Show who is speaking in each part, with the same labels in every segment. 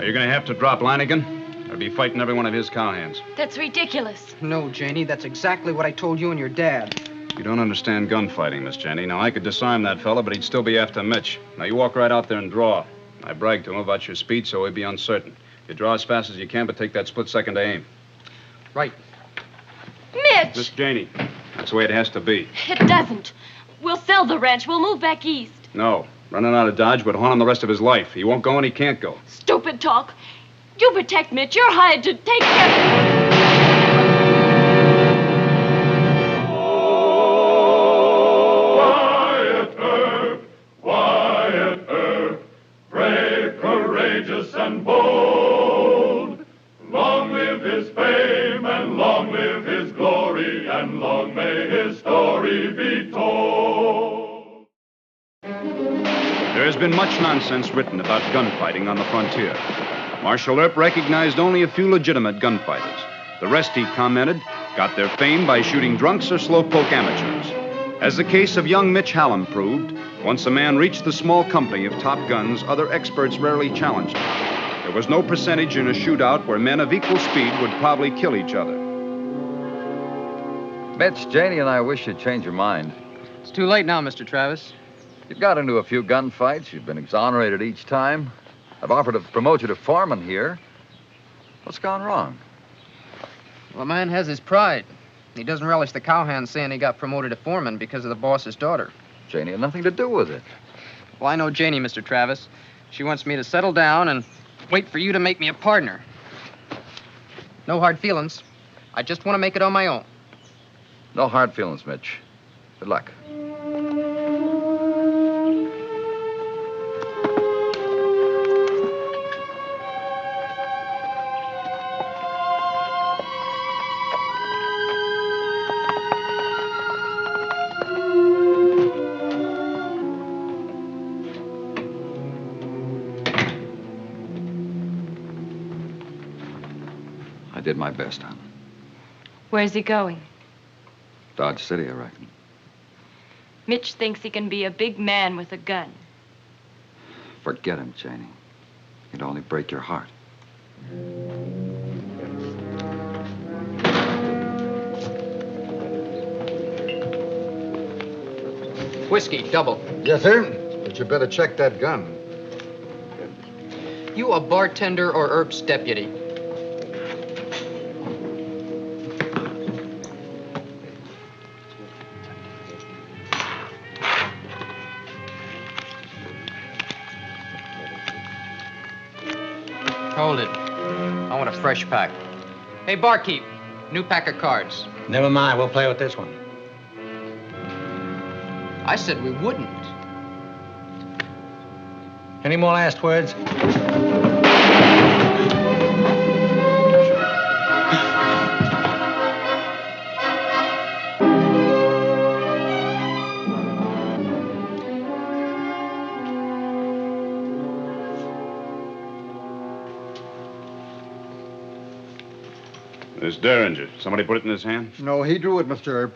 Speaker 1: you're going to have to drop Lanigan or be fighting every one of his cowhands.
Speaker 2: That's ridiculous.
Speaker 3: No, Janie, that's exactly what I told you and your dad.
Speaker 1: You don't understand gunfighting, Miss Jenny. Now, I could disarm that fella, but he'd still be after Mitch. Now, you walk right out there and draw. I bragged to him about your speed, so he'd be uncertain. You draw as fast as you can, but take that split second to aim.
Speaker 3: Right.
Speaker 2: Mitch!
Speaker 1: Miss Janey, that's the way it has to be.
Speaker 2: It doesn't. We'll sell the ranch. We'll move back east.
Speaker 1: No. Running out of Dodge would haunt him the rest of his life. He won't go and he can't go.
Speaker 2: Stupid talk. You protect Mitch. You're hired to take care...
Speaker 4: Wyatt Earp, brave, courageous, and bold. Long live his fame, and long live his glory, and long may his story be told.
Speaker 1: There has been much nonsense written about gunfighting on the frontier. Marshal Earp recognized only a few legitimate gunfighters. The rest, he commented, got their fame by shooting drunks or slowpoke amateurs. As the case of young Mitch Hallam proved, once a man reached the small company of top guns, other experts rarely challenged him. There was no percentage in a shootout where men of equal speed would probably kill each other.
Speaker 5: Mitch, Janie and I wish you'd change your mind.
Speaker 3: It's too late now, Mr. Travis.
Speaker 5: You've got into a few gunfights. You've been exonerated each time. I've offered to promote you to foreman here. What's gone wrong?
Speaker 3: Well, a man has his pride. He doesn't relish the cowhand saying he got promoted to foreman because of the boss's daughter.
Speaker 5: Janie had nothing to do with it.
Speaker 3: Well, I know Janie, Mr. Travis. She wants me to settle down and wait for you to make me a partner. No hard feelings. I just want to make it on my own.
Speaker 5: No hard feelings, Mitch. Good luck. I did my best, hon.
Speaker 2: Where's he going?
Speaker 5: Dodge City, I reckon.
Speaker 2: Mitch thinks he can be a big man with a gun.
Speaker 5: Forget him, Janie. He'd only break your heart.
Speaker 3: Whiskey, double.
Speaker 6: Yes, sir. But you better check that gun.
Speaker 3: You a bartender or Earp's deputy? Hold it. I want a fresh pack. Hey, barkeep, new pack of cards.
Speaker 7: Never mind, we'll play with this one.
Speaker 3: I said we wouldn't.
Speaker 7: Any more last words?
Speaker 1: This Derringer, somebody put it in his hand?
Speaker 6: No, he drew it, Mr. Earp.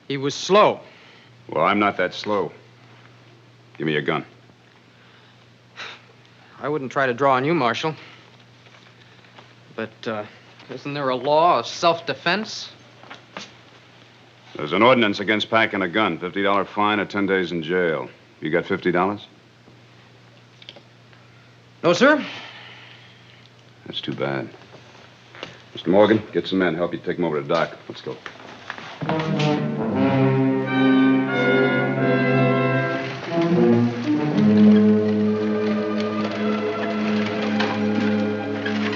Speaker 3: He was slow.
Speaker 1: Well, I'm not that slow. Give me your gun.
Speaker 3: I wouldn't try to draw on you, Marshal. But, isn't there a law of self-defense?
Speaker 1: There's an ordinance against packing a gun. $50 fine or 10 days in jail. You got $50?
Speaker 3: No, sir.
Speaker 1: That's too bad. Mr. Morgan, get some men. Help you take them over to Doc. Let's go.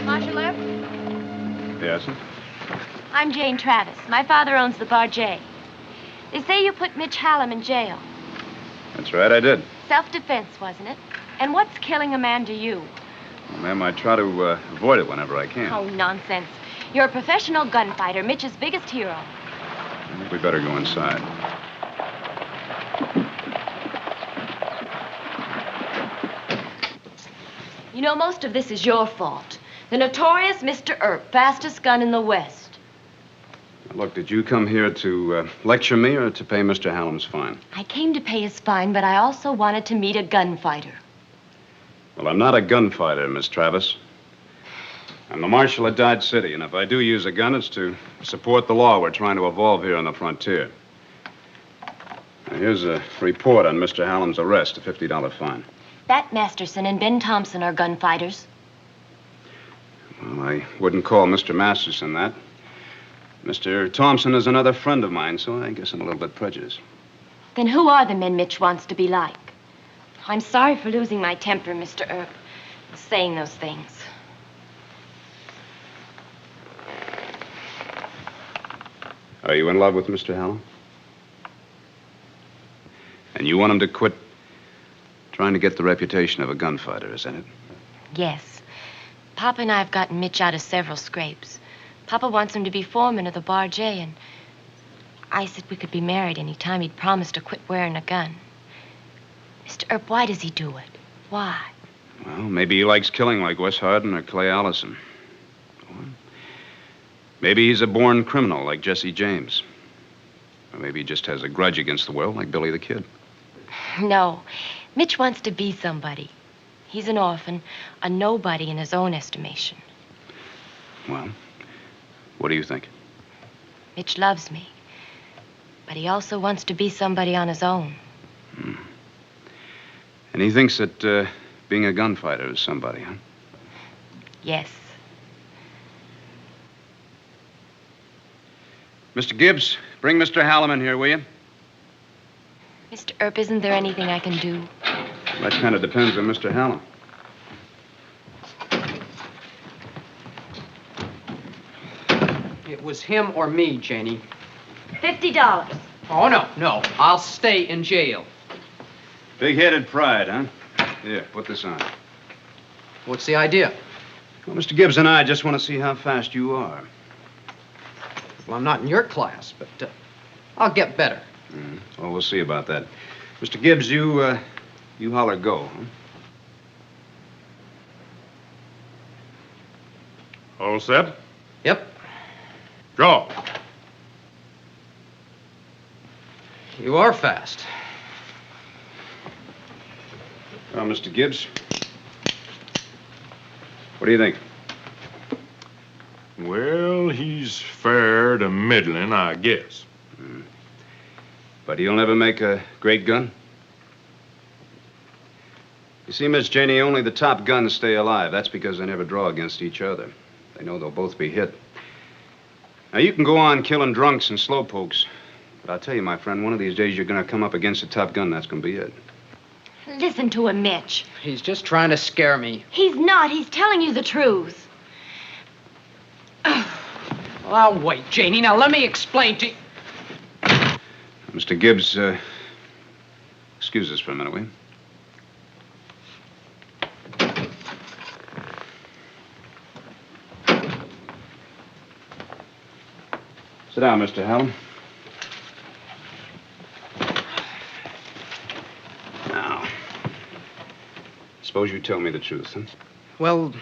Speaker 2: Marshal Earp?
Speaker 1: Yes, sir?
Speaker 2: I'm Jane Travis. My father owns the Bar J. They say you put Mitch Hallam in jail.
Speaker 1: That's right, I did.
Speaker 2: Self-defense, wasn't it? And what's killing a man to you?
Speaker 1: Well, ma'am, I try to avoid it whenever I can.
Speaker 2: Oh, nonsense. You're a professional gunfighter, Mitch's biggest hero.
Speaker 1: I think we better go inside.
Speaker 2: You know, most of this is your fault. The notorious Mr. Earp, fastest gun in the West.
Speaker 1: Now, look, did you come here to lecture me or to pay Mr. Hallam's fine?
Speaker 2: I came to pay his fine, but I also wanted to meet a gunfighter.
Speaker 1: Well, I'm not a gunfighter, Miss Travis. I'm the marshal of Dodge City, and if I do use a gun, it's to support the law we're trying to evolve here on the frontier. Now, here's a report on Mr. Hallam's arrest, a $50 fine.
Speaker 2: Bat Masterson and Ben Thompson are gunfighters.
Speaker 1: Well, I wouldn't call Mr. Masterson that. Mr. Thompson is another friend of mine, so I guess I'm a little bit prejudiced.
Speaker 2: Then who are the men Mitch wants to be like? I'm sorry for losing my temper, Mr. Earp, saying those things.
Speaker 1: Are you in love with Mr. Hallam? And you want him to quit trying to get the reputation of a gunfighter, is that it?
Speaker 2: Yes. Papa and I have gotten Mitch out of several scrapes. Papa wants him to be foreman of the Bar J, and I said we could be married any time he'd promised to quit wearing a gun. Mr. Earp, why does he do it? Why?
Speaker 1: Well, maybe he likes killing like Wes Hardin or Clay Allison. Or maybe he's a born criminal like Jesse James. Or maybe he just has a grudge against the world like Billy the Kid.
Speaker 2: No. Mitch wants to be somebody. He's an orphan, a nobody in his own estimation.
Speaker 1: Well, what do you think?
Speaker 2: Mitch loves me. But he also wants to be somebody on his own.
Speaker 1: And he thinks that being a gunfighter is somebody, huh?
Speaker 2: Yes.
Speaker 1: Mr. Gibbs, bring Mr. Hallam in here, will you?
Speaker 2: Mr. Earp, isn't there anything I can do?
Speaker 1: That kind of depends on Mr. Hallam.
Speaker 3: It was him or me, Janie.
Speaker 2: $50.
Speaker 3: Oh, no. I'll stay in jail.
Speaker 1: Big-headed pride, huh? Here, put this on.
Speaker 3: What's the idea?
Speaker 1: Well, Mr. Gibbs and I just want to see how fast you are.
Speaker 3: Well, I'm not in your class, but I'll get better.
Speaker 1: Well, we'll see about that. Mr. Gibbs, you holler go, huh?
Speaker 4: All set?
Speaker 3: Yep.
Speaker 4: Draw.
Speaker 3: You are fast.
Speaker 1: Well, Mr. Gibbs, what do you think?
Speaker 4: Well, he's fair to middling, I guess.
Speaker 1: But he'll never make a great gun? You see, Miss Janey, only the top guns stay alive. That's because they never draw against each other. They know they'll both be hit. Now, you can go on killing drunks and slowpokes, but I'll tell you, my friend, one of these days you're going to come up against a top gun. That's going to be it.
Speaker 2: Listen to him, Mitch.
Speaker 3: He's just trying to scare me.
Speaker 2: He's not. He's telling you the truth.
Speaker 3: Well, I'll wait, Janie. Now, let me explain to you.
Speaker 1: Mr. Gibbs, excuse us for a minute, will you? Sit down, Mr. Hallam. Now, suppose you tell me the truth, huh?
Speaker 3: Well,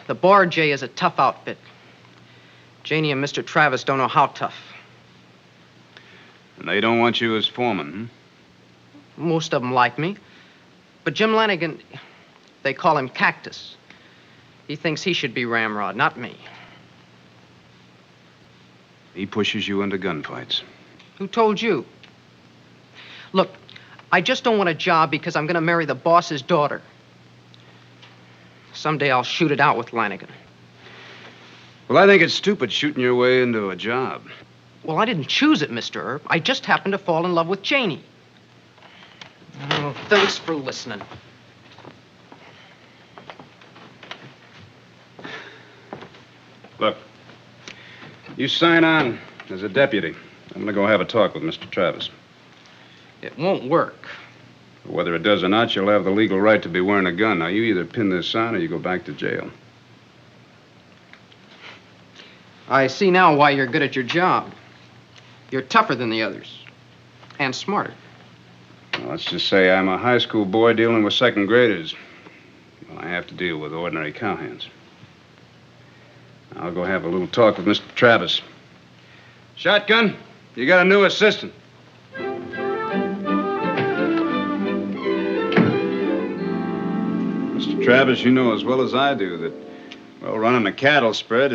Speaker 3: the Bar J is a tough outfit. Janie and Mr. Travis don't know how tough.
Speaker 1: And they don't want you as foreman,
Speaker 3: Most of them like me. But Jim Lanigan, they call him Cactus. He thinks he should be Ramrod, not me.
Speaker 1: He pushes you into gunfights.
Speaker 3: Who told you? Look, I just don't want a job because I'm going to marry the boss's daughter. Someday I'll shoot it out with Lanigan.
Speaker 1: Well, I think it's stupid shooting your way into a job.
Speaker 3: Well, I didn't choose it, Mr. Earp. I just happened to fall in love with Janie. Oh, thanks for listening.
Speaker 1: Look, you sign on as a deputy. I'm going to go have a talk with Mr. Travis.
Speaker 3: It won't work.
Speaker 1: Whether it does or not, you'll have the legal right to be wearing a gun. Now, you either pin this on or you go back to jail.
Speaker 3: I see now why you're good at your job. You're tougher than the others. And smarter.
Speaker 1: Well, let's just say I'm a high school boy dealing with second graders. Well, I have to deal with ordinary cowhands. I'll go have a little talk with Mr. Travis. Shotgun, you got a new assistant. Mr. Travis, you know as well as I do that, well, running a cattle spread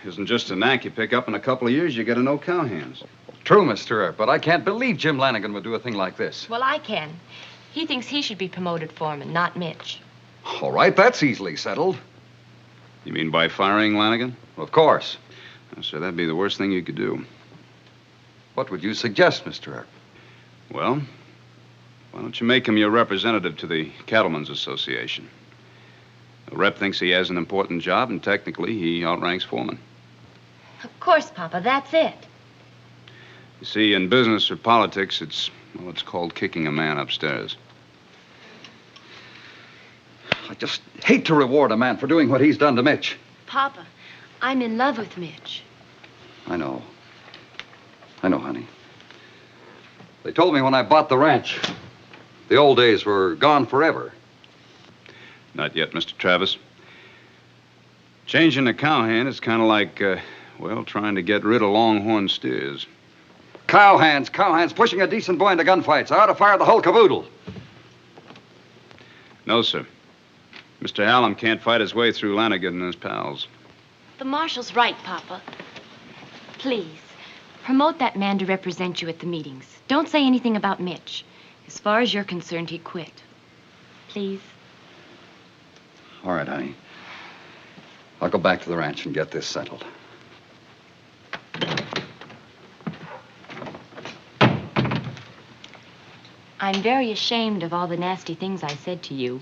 Speaker 1: isn't just a knack you pick up in a couple of years. You got to know cowhands.
Speaker 5: True, Mr. Earp, but I can't believe Jim Lanigan would do a thing like this.
Speaker 2: Well, I can. He thinks he should be promoted foreman, not Mitch.
Speaker 5: All right, that's easily settled.
Speaker 1: You mean by firing Lanigan?
Speaker 5: Of course.
Speaker 1: So that'd be the worst thing you could do.
Speaker 5: What would you suggest, Mr. Earp?
Speaker 1: Well, why don't you make him your representative to the Cattlemen's Association? The rep thinks he has an important job, and technically he outranks foreman.
Speaker 2: Of course, Papa, that's it.
Speaker 1: You see, in business or politics, it's called kicking a man upstairs.
Speaker 5: I just hate to reward a man for doing what he's done to Mitch.
Speaker 2: Papa, I'm in love with Mitch.
Speaker 5: I know, honey. They told me when I bought the ranch, the old days were gone forever.
Speaker 1: Not yet, Mr. Travis. Changing a cowhand is kind of like, trying to get rid of longhorn steers.
Speaker 5: Cowhands, pushing a decent boy into gunfights. I ought to fire the whole caboodle.
Speaker 1: No, sir. Mr. Hallam can't fight his way through Lanigan and his pals.
Speaker 2: The marshal's right, Papa. Please, promote that man to represent you at the meetings. Don't say anything about Mitch. As far as you're concerned, he quit. Please.
Speaker 5: All right, honey. I'll go back to the ranch and get this settled.
Speaker 2: I'm very ashamed of all the nasty things I said to you.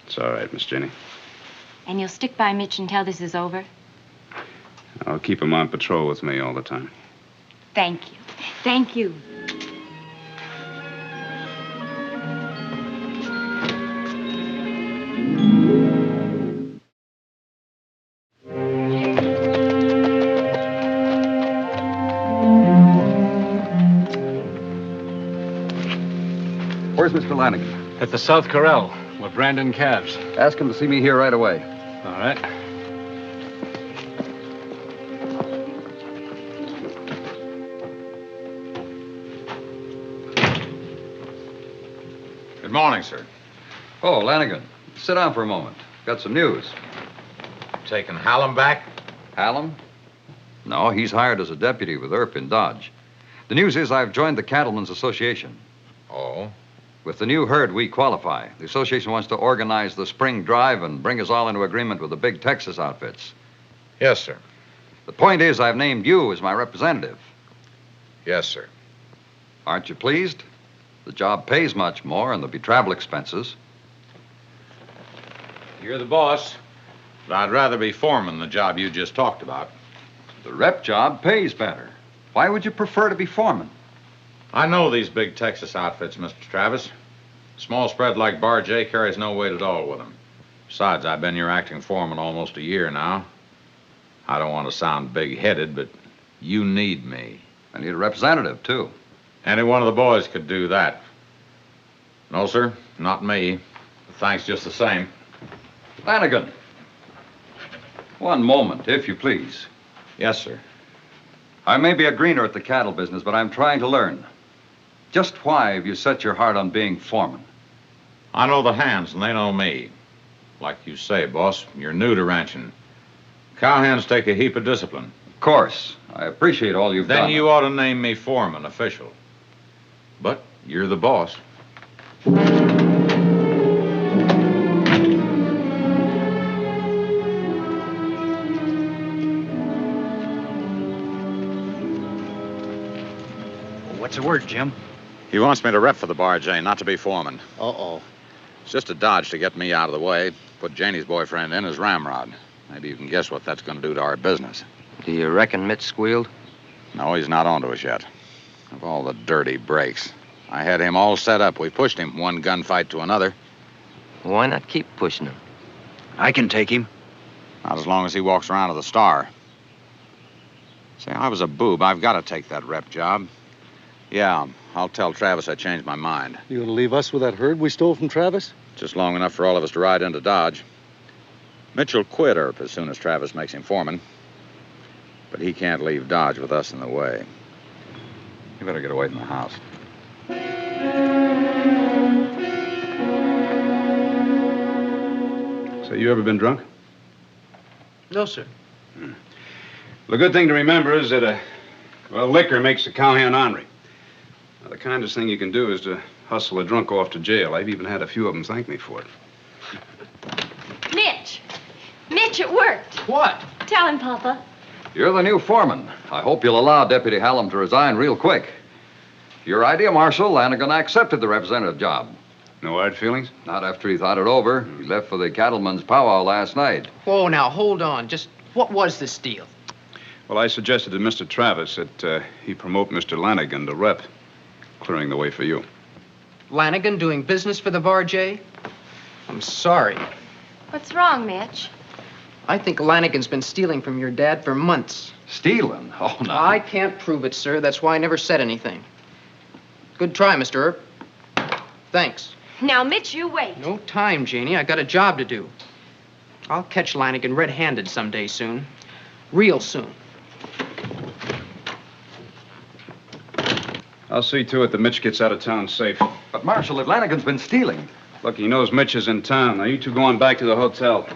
Speaker 1: It's all right, Miss Jenny.
Speaker 2: And you'll stick by Mitch until this is over?
Speaker 1: I'll keep him on patrol with me all the time.
Speaker 2: Thank you. Thank you.
Speaker 5: Where's Mr. Lanigan?
Speaker 8: At the South Corral, with Brandon calves.
Speaker 5: Ask him to see me here right away.
Speaker 8: All right.
Speaker 9: Good morning, sir.
Speaker 5: Oh, Lanigan. Sit down for a moment. Got some news.
Speaker 9: Taking Hallam back?
Speaker 5: Hallam? No, he's hired as a deputy with Earp in Dodge. The news is I've joined the Cattlemen's Association.
Speaker 9: Oh?
Speaker 5: With the new herd, we qualify. The association wants to organize the spring drive and bring us all into agreement with the big Texas outfits.
Speaker 9: Yes, sir.
Speaker 5: The point is, I've named you as my representative.
Speaker 9: Yes, sir.
Speaker 5: Aren't you pleased? The job pays much more, and there'll be travel expenses.
Speaker 9: You're the boss, but I'd rather be foreman than the job you just talked about.
Speaker 5: The rep job pays better. Why would you prefer to be foreman?
Speaker 9: I know these big Texas outfits, Mr. Travis. A small spread like Bar J carries no weight at all with them. Besides, I've been your acting foreman almost a year now. I don't want to sound big-headed, but you need me.
Speaker 5: I need a representative, too.
Speaker 9: Any one of the boys could do that. No, sir, not me. Thanks just the same.
Speaker 5: Lanigan. One moment, if you please.
Speaker 9: Yes, sir.
Speaker 5: I may be a greener at the cattle business, but I'm trying to learn. Just why have you set your heart on being foreman?
Speaker 9: I know the hands, and they know me. Like you say, boss, you're new to ranching. Cowhands take a heap of discipline.
Speaker 5: Of course. I appreciate all you've done.
Speaker 9: Then you ought to name me foreman, official. But you're the boss.
Speaker 7: What's the word, Jim?
Speaker 9: He wants me to rep for the Bar J, not to be foreman.
Speaker 7: Uh-oh.
Speaker 9: It's just a dodge to get me out of the way. Put Janie's boyfriend in as ramrod. Maybe you can guess what that's going to do to our business.
Speaker 3: Do you reckon Mitch squealed?
Speaker 9: No, he's not onto us yet. Of all the dirty breaks. I had him all set up. We pushed him one gunfight to another.
Speaker 3: Why not keep pushing him?
Speaker 7: I can take him.
Speaker 9: Not as long as he walks around to the Star. Say, I was a boob. I've got to take that rep job. Yeah, I'll tell Travis I changed my mind.
Speaker 10: You gonna leave us with that herd we stole from Travis?
Speaker 9: Just long enough for all of us to ride into Dodge. Mitch'll quit Earp as soon as Travis makes him foreman. But he can't leave Dodge with us in the way. You better get away from the house.
Speaker 1: Say, you ever been drunk?
Speaker 3: No, sir.
Speaker 1: Well, the good thing to remember is that, liquor makes a cowhand ornery. Now, the kindest thing you can do is to hustle a drunk off to jail. I've even had a few of them thank me for it.
Speaker 2: Mitch! Mitch, it worked.
Speaker 3: What?
Speaker 2: Tell him, Papa.
Speaker 5: You're the new foreman. I hope you'll allow Deputy Hallam to resign real quick. Your idea, Marshal. Lanigan accepted the representative job.
Speaker 1: No hard feelings?
Speaker 5: Not after he thought it over. He left for the cattleman's powwow last night.
Speaker 3: Whoa, now, hold on. Just what was this deal?
Speaker 1: Well, I suggested to Mr. Travis that he promote Mr. Lanigan to rep, clearing the way for you.
Speaker 3: Lanigan doing business for the Bar J? I'm sorry.
Speaker 2: What's wrong, Mitch?
Speaker 3: I think Lanigan's been stealing from your dad for months.
Speaker 5: Stealing? Oh, no.
Speaker 3: I can't prove it, sir. That's why I never said anything. Good try, Mr. Earp. Thanks.
Speaker 2: Now, Mitch, you wait.
Speaker 3: No time, Janie. I got a job to do. I'll catch Lanigan red-handed someday soon. Real soon.
Speaker 1: I'll see to it that Mitch gets out of town safe.
Speaker 5: But, Marshal, if Lanigan's been stealing...
Speaker 1: Look, he knows Mitch is in town. Now, you two go on back to the hotel.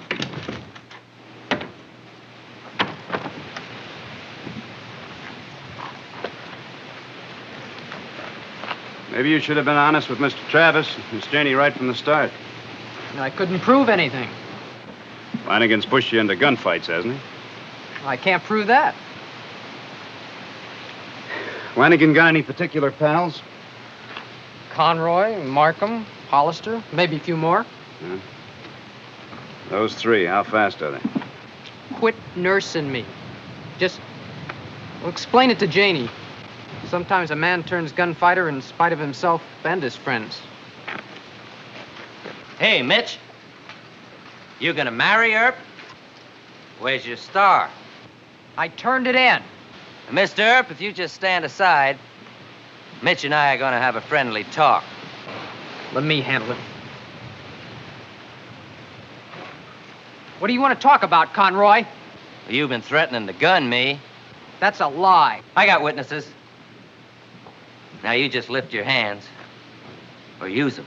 Speaker 1: Maybe you should have been honest with Mr. Travis, Miss Janie, right from the start.
Speaker 3: I couldn't prove anything.
Speaker 1: Lanigan's pushed you into gunfights, hasn't he?
Speaker 3: I can't prove that.
Speaker 1: Lanigan got any particular pals?
Speaker 3: Conroy, Markham, Hollister, maybe a few more.
Speaker 1: Yeah. Those three, how fast are they?
Speaker 3: Quit nursing me. Just explain it to Janie. Sometimes a man turns gunfighter in spite of himself and his friends.
Speaker 11: Hey, Mitch. You gonna marry Earp? Where's your star?
Speaker 3: I turned it in.
Speaker 11: Mr. Earp, if you just stand aside, Mitch and I are gonna have a friendly talk.
Speaker 3: Let me handle it. What do you want to talk about, Conroy?
Speaker 11: You've been threatening to gun me.
Speaker 3: That's a lie.
Speaker 11: I got witnesses. Now you just lift your hands, or use them.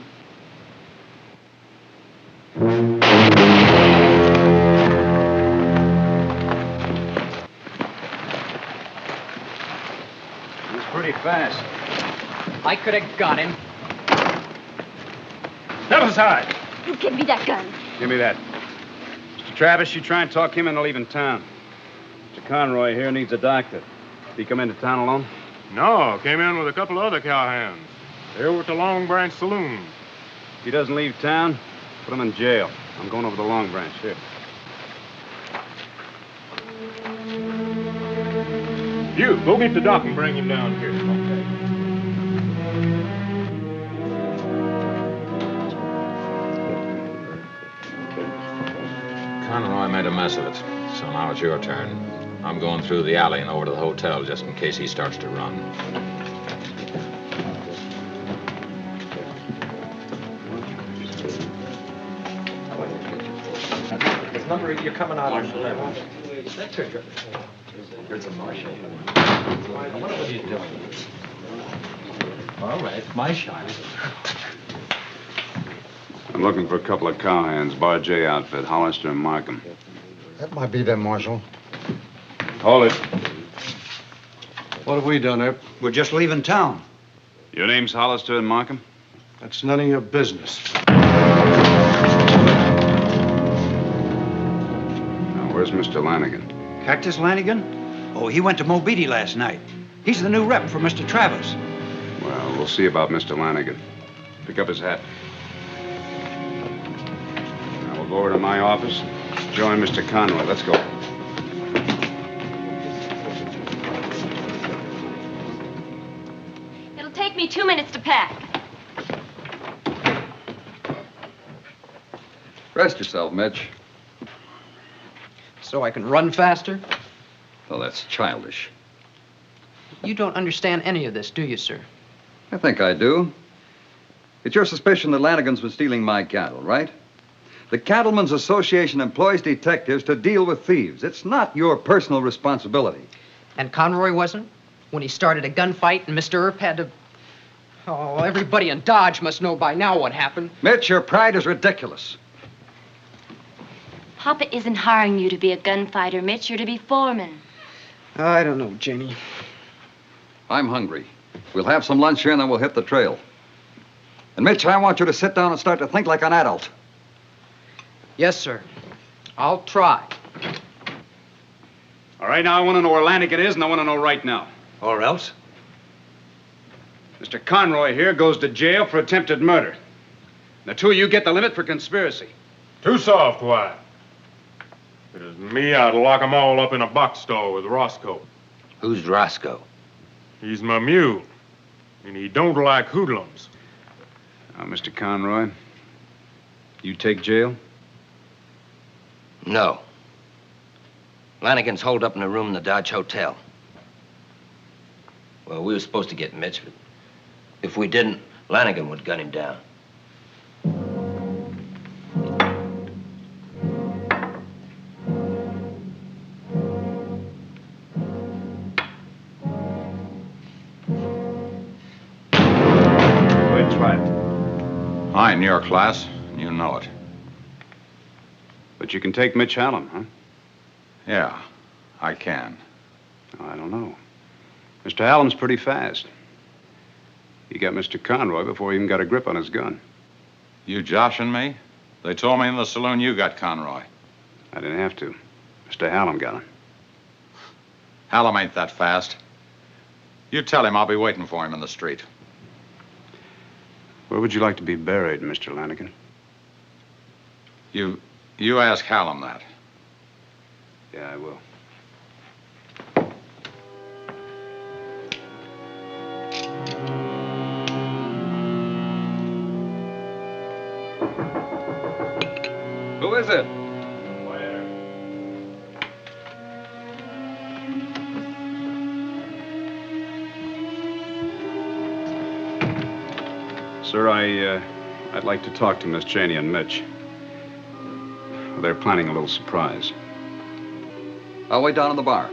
Speaker 1: He's pretty fast.
Speaker 3: I could have got him.
Speaker 1: Step aside.
Speaker 2: You give me that gun.
Speaker 1: Give me that. Mr. Travis, you try and talk him into leaving town. Mr. Conroy here needs a doctor. Did he come into town alone?
Speaker 12: No, came in with a couple of other cowhands. They're over at the Long Branch Saloon.
Speaker 1: If he doesn't leave town, put him in jail. I'm going over to Long Branch. Here.
Speaker 12: You, go get the doc and bring him down here.
Speaker 9: Conroy made a mess of it, so now it's your turn. I'm going through the alley and over to the hotel just in case he starts to run.
Speaker 13: This number you're coming out on 11. There's a Marshal. I wonder what he's doing. All right, my shot.
Speaker 1: I'm looking for a couple of cowhands, Bar J outfit, Hollister and Markham.
Speaker 6: That might be them, Marshal.
Speaker 1: Hold it.
Speaker 10: What have we done, Earp?
Speaker 7: We're just leaving town.
Speaker 1: Your name's Hollister and Markham?
Speaker 10: That's none of your business.
Speaker 1: Now, where's Mr. Lanigan?
Speaker 7: Cactus Lanigan? Oh, he went to Mobeetie last night. He's the new rep for Mr. Travis.
Speaker 1: Well, we'll see about Mr. Lanigan. Pick up his hat. Now, we'll go over to my office. Join Mr. Conroy. Let's go.
Speaker 2: It'll take me 2 minutes to pack.
Speaker 5: Rest yourself, Mitch.
Speaker 3: So I can run faster?
Speaker 5: Well, that's childish.
Speaker 3: You don't understand any of this, do you, sir?
Speaker 5: I think I do. It's your suspicion that Lanigan's been stealing my cattle, right? The Cattlemen's Association employs detectives to deal with thieves. It's not your personal responsibility.
Speaker 3: And Conroy wasn't? When he started a gunfight and Mr. Earp had to... Oh, everybody in Dodge must know by now what happened.
Speaker 5: Mitch, your pride is ridiculous.
Speaker 2: Papa isn't hiring you to be a gunfighter, Mitch. You're to be foreman.
Speaker 3: I don't know, Janie.
Speaker 5: I'm hungry. We'll have some lunch here and then we'll hit the trail. And Mitch, I want you to sit down and start to think like an adult.
Speaker 3: Yes, sir. I'll try.
Speaker 1: All right, now I want to know where Lanigan is, and I want to know right now.
Speaker 7: Or else?
Speaker 1: Mr. Conroy here goes to jail for attempted murder. The two of you get the limit for conspiracy.
Speaker 12: Too soft, Wyatt. If it was me, I'd lock 'em all up in a box stall with Roscoe.
Speaker 11: Who's Roscoe?
Speaker 12: He's my mule, and he don't like hoodlums.
Speaker 1: Now, Mr. Conroy, you take jail?
Speaker 11: No. Lanigan's holed up in a room in the Dodge Hotel. Well, we were supposed to get Mitch, but if we didn't, Lanigan would gun him down.
Speaker 9: I in your class, and you know it.
Speaker 1: But you can take Mitch Hallam, huh?
Speaker 9: Yeah, I can.
Speaker 1: I don't know. Mr. Hallam's pretty fast. He got Mr. Conroy before he even got a grip on his gun.
Speaker 9: You joshing me? They told me in the saloon you got Conroy.
Speaker 1: I didn't have to. Mr. Hallam got him.
Speaker 9: Hallam ain't that fast. You tell him I'll be waiting for him in the street.
Speaker 1: Where would you like to be buried, Mr. Lanigan?
Speaker 9: You ask Hallam that.
Speaker 1: Yeah, I will.
Speaker 5: Who is it?
Speaker 1: Sir, I'd like to talk to Miss Cheney and Mitch. They're planning a little surprise.
Speaker 5: I'll wait down in the bar.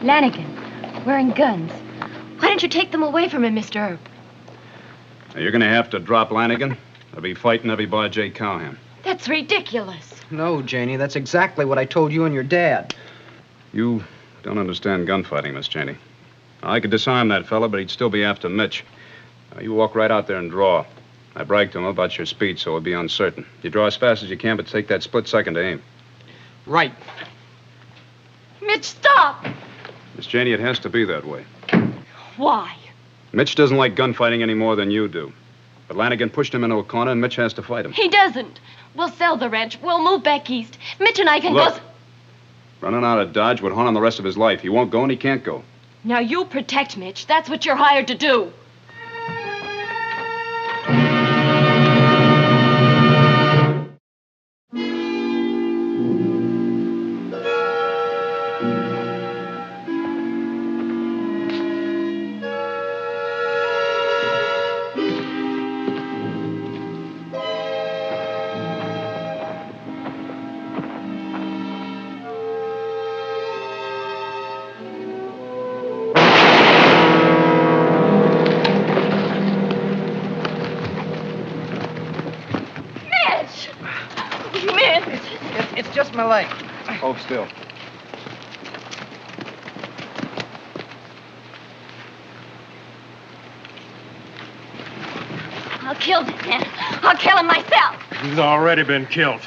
Speaker 2: Lanigan, wearing guns. Why don't you take them away from him, Mr. Earp?
Speaker 1: Now, you're going to have to drop Lanigan. I'll be fighting every Bar J cowhand.
Speaker 2: That's ridiculous.
Speaker 3: No, Janie, that's exactly what I told you and your dad.
Speaker 1: You don't understand gunfighting, Miss Cheney. I could disarm that fella, but he'd still be after Mitch. Now, you walk right out there and draw. I bragged to him about your speed, so it'll be uncertain. You draw as fast as you can, but take that split second to aim.
Speaker 3: Right.
Speaker 2: Mitch, stop!
Speaker 1: Miss Cheney, it has to be that way.
Speaker 2: Why?
Speaker 1: Mitch doesn't like gunfighting any more than you do. But Lanigan pushed him into a corner, and Mitch has to fight him.
Speaker 2: He doesn't. We'll sell the ranch. We'll move back east. Mitch and I can
Speaker 1: Look,
Speaker 2: go...
Speaker 1: running out of Dodge would haunt him the rest of his life. He won't go, and he can't go.
Speaker 2: Now, you protect Mitch. That's what you're hired to do.
Speaker 3: It's just my leg.
Speaker 1: Hold still.
Speaker 2: I'll kill this man. I'll kill him myself.
Speaker 12: He's already been killed.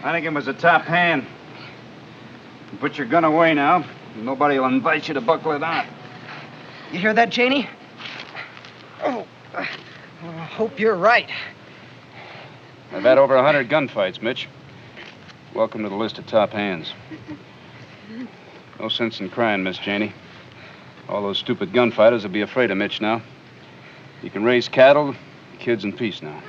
Speaker 1: Lanigan was a top hand. You put your gun away now. Nobody will invite you to buckle it on.
Speaker 3: You hear that, Janie? Oh, I hope you're right.
Speaker 1: I've had over 100 gunfights, Mitch. Welcome to the list of top hands. No sense in crying, Miss Janie. All those stupid gunfighters will be afraid of Mitch now. You can raise cattle, kids in peace now.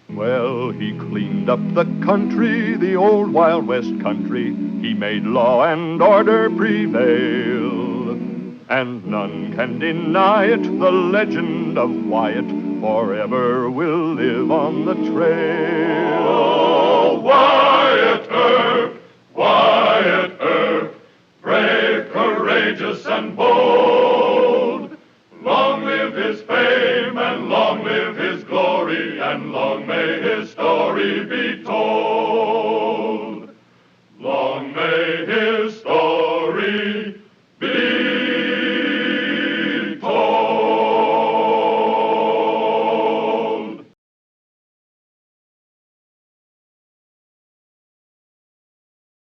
Speaker 4: Well, he cleaned up the country, the old Wild West country. He made law and order prevail. And none can deny it, the legend of Wyatt forever will live on the trail. Oh, Wyatt Earp, Wyatt Earp, brave, courageous, and bold. Long live his fame, and long live his glory, and long may his story be told. Long may his story be